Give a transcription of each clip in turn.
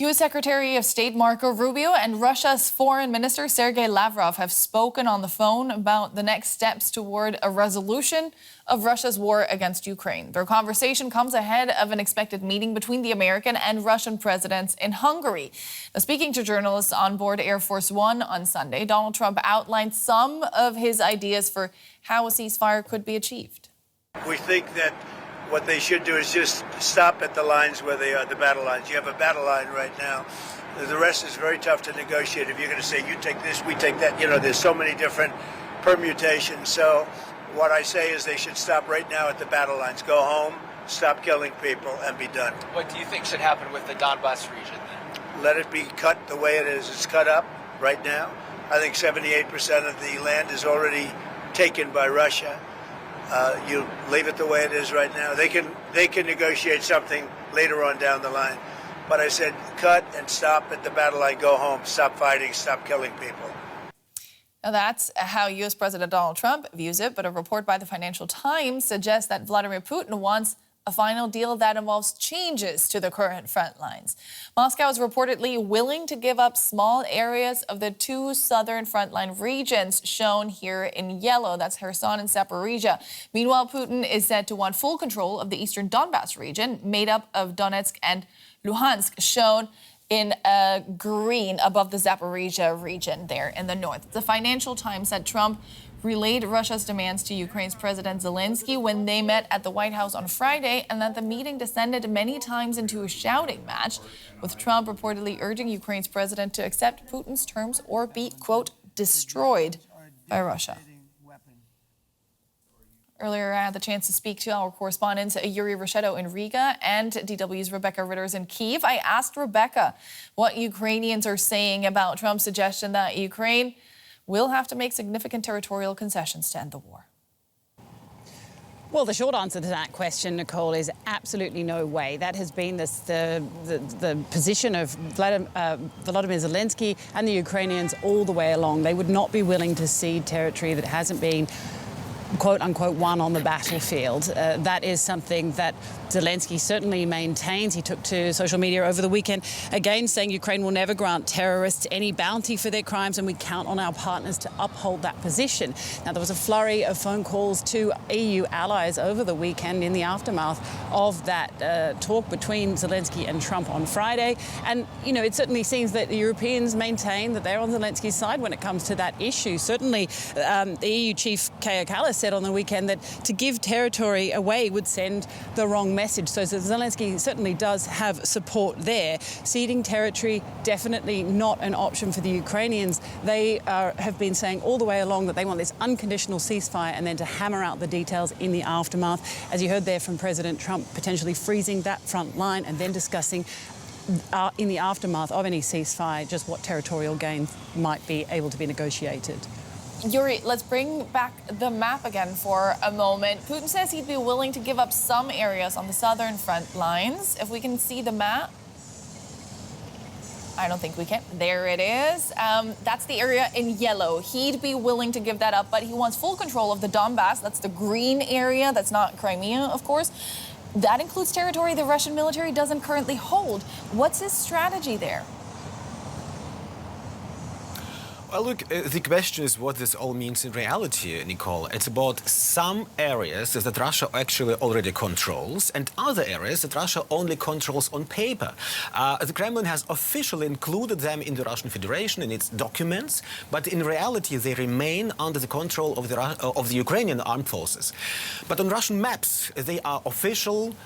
U.S. Secretary of State Marco Rubio and Russia's Foreign Minister Sergei Lavrov have spoken on the phone about the next steps toward a resolution of Russia's war against Ukraine. Their conversation comes ahead of an expected meeting between the American and Russian presidents in Hungary. Now, speaking to journalists on board Air Force One on Sunday, Donald Trump outlined some of his ideas for how a ceasefire could be achieved. We think that what they should do is just stop at the lines where they are, the battle lines. You have a battle line right now. The rest is very tough to negotiate. If you're going to say, you take this, we take that, there's so many different permutations. So what I say is they should stop right now at the battle lines. Go home, stop killing people, and be done. What do you think should happen with the Donbas region then? Let it be cut the way it is. It's cut up right now. I think 78% of the land is already taken by Russia. You leave it the way it is right now. They can negotiate something later on down the line. But I said, cut and stop at the battle line, go home, stop fighting, stop killing people. Now, that's how U.S. President Donald Trump views it, but a report by the Financial Times suggests that Vladimir Putin wants a final deal that involves changes to the current front lines. Moscow is reportedly willing to give up small areas of the two southern frontline regions shown here in yellow. That's Kherson and Zaporizhia. Meanwhile, Putin is said to want full control of the eastern Donbas region, made up of Donetsk and Luhansk, shown in green above the Zaporizhia region there in the north. The Financial Times said Trump relayed Russia's demands to Ukraine's President Zelenskyy when they met at the White House on Friday, and that the meeting descended many times into a shouting match, with Trump reportedly urging Ukraine's president to accept Putin's terms or be, quote, destroyed by Russia. Earlier, I had the chance to speak to our correspondents Yuri Roshetto in Riga and DW's Rebecca Ritters in Kyiv. I asked Rebecca what Ukrainians are saying about Trump's suggestion that Ukraine will have to make significant territorial concessions to end the war. Well, the short answer to that question, Nicole, is absolutely no way. That has been the position of Vladimir Zelenskyy and the Ukrainians all the way along. They would not be willing to cede territory that hasn't been, quote unquote, won on the battlefield. That is something that Zelenskyy certainly maintains. He took to social media over the weekend, again saying Ukraine will never grant terrorists any bounty for their crimes, and we count on our partners to uphold that position. Now, there was a flurry of phone calls to EU allies over the weekend in the aftermath of that talk between Zelenskyy and Trump on Friday. And, it certainly seems that the Europeans maintain that they're on Zelenskyy's side when it comes to that issue. Certainly, the EU chief Kaja Kallas said on the weekend that to give territory away would send the wrong message. So Zelenskyy certainly does have support there. Ceding territory, definitely not an option for the Ukrainians. They have been saying all the way along that they want this unconditional ceasefire and then to hammer out the details in the aftermath. As you heard there from President Trump, potentially freezing that front line and then discussing in the aftermath of any ceasefire just what territorial gain might be able to be negotiated. Yuri, let's bring back the map again for a moment. Putin says he'd be willing to give up some areas on the southern front lines. If we can see the map. I don't think we can. There it is. That's the area in yellow. He'd be willing to give that up, but he wants full control of the Donbas. That's the green area. That's not Crimea, of course. That includes territory the Russian military doesn't currently hold. What's his strategy there? Well, look, the question is what this all means in reality, Nicole. It's about some areas that Russia actually already controls and other areas that Russia only controls on paper. The Kremlin has officially included them in the Russian Federation in its documents, but in reality they remain under the control of the Ukrainian armed forces. But on Russian maps, they are official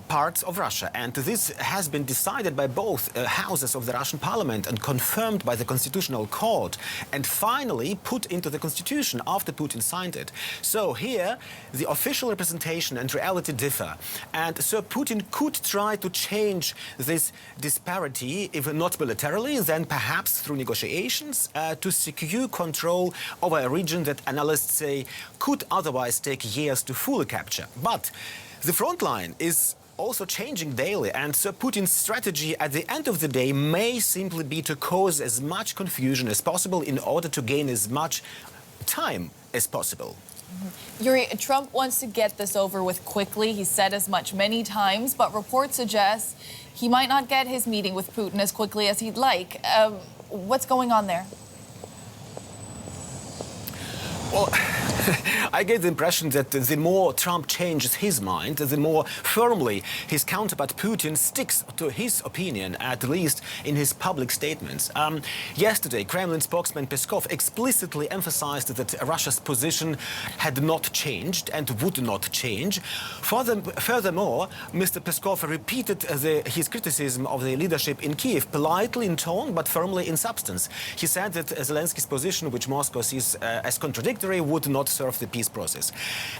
parts of Russia, and this has been decided by both houses of the Russian parliament and confirmed by the Constitutional Court, and finally put into the constitution after Putin signed it. So here the official representation and reality differ, and so Putin could try to change this disparity, if not militarily, then perhaps through negotiations to secure control over a region that analysts say could otherwise take years to fully capture. But the front line is also changing daily, and so Putin's strategy at the end of the day may simply be to cause as much confusion as possible in order to gain as much time as possible. Yuri, Trump wants to get this over with quickly. He said as much many times, but reports suggest he might not get his meeting with Putin as quickly as he'd like. What's going on there? Well, I get the impression that the more Trump changes his mind, the more firmly his counterpart Putin sticks to his opinion, at least in his public statements. Yesterday, Kremlin spokesman Peskov explicitly emphasized that Russia's position had not changed and would not change. Furthermore, Mr. Peskov repeated his criticism of the leadership in Kiev, politely in tone but firmly in substance. He said that Zelensky's position, which Moscow sees as contradictory, would not serve the peace process.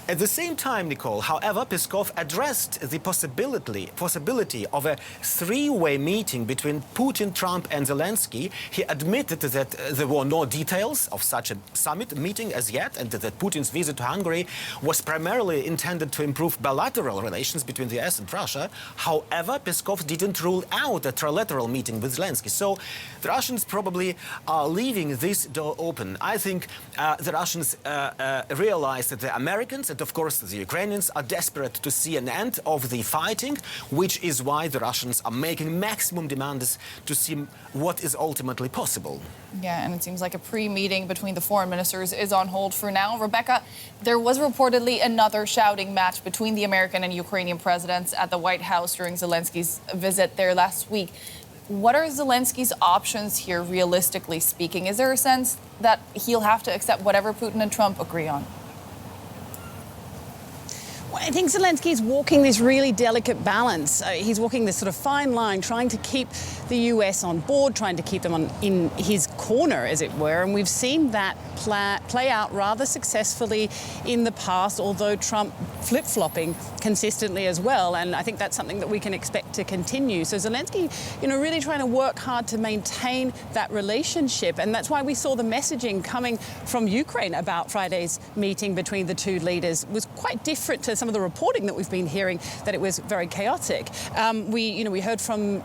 At the same time, Nicole, however, Peskov addressed the possibility of a three-way meeting between Putin, Trump and Zelensky. He admitted that there were no details of such a summit meeting as yet, and that Putin's visit to Hungary was primarily intended to improve bilateral relations between the US and Russia. However, Peskov didn't rule out a trilateral meeting with Zelensky. So the Russians probably are leaving this door open. I think the Russians realize that the Americans and, of course, the Ukrainians are desperate to see an end of the fighting, which is why the Russians are making maximum demands to see what is ultimately possible. Yeah, and it seems like a pre-meeting between the foreign ministers is on hold for now. Rebecca, there was reportedly another shouting match between the American and Ukrainian presidents at the White House during Zelensky's visit there last week. What are Zelensky's options here, realistically speaking? Is there a sense that he'll have to accept whatever Putin and Trump agree on? Well, I think Zelensky is walking this really delicate balance. He's walking this sort of fine line, trying to keep the US on board, trying to keep them in his corner, as it were. And we've seen that play out rather successfully in the past, although Trump flip-flopping consistently as well. And I think that's something that we can expect to continue. So Zelensky, really trying to work hard to maintain that relationship. And that's why we saw the messaging coming from Ukraine about Friday's meeting between the two leaders was quite different to some of the reporting that we've been hearing, that it was very chaotic. We heard from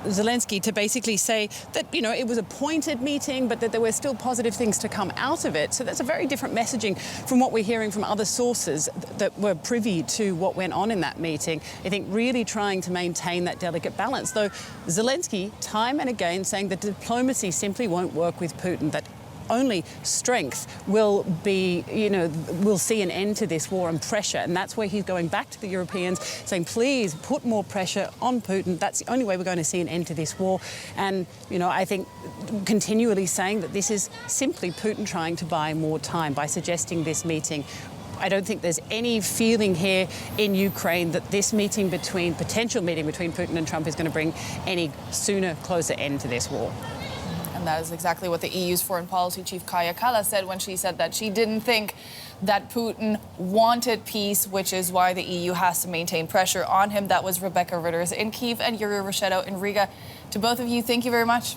Zelensky to basically say that, it was a pointed meeting, but that there were still positive things to come out of it. So that's a very different messaging from what we're hearing from other sources that were privy to what went on in that meeting. I think really trying to maintain that delicate balance, though Zelensky time and again saying that diplomacy simply won't work with Putin, that only strength will see an end to this war and pressure. And that's where he's going back to the Europeans, saying, please put more pressure on Putin. That's the only way we're going to see an end to this war. And, I think continually saying that this is simply Putin trying to buy more time by suggesting this meeting. I don't think there's any feeling here in Ukraine that this potential meeting between Putin and Trump is going to bring any sooner, closer end to this war. And that is exactly what the EU's foreign policy chief Kaja Kallas said when she said that she didn't think that Putin wanted peace, which is why the EU has to maintain pressure on him. That was Rebecca Ritters in Kyiv and Yuri Roshetto in Riga. To both of you, thank you very much.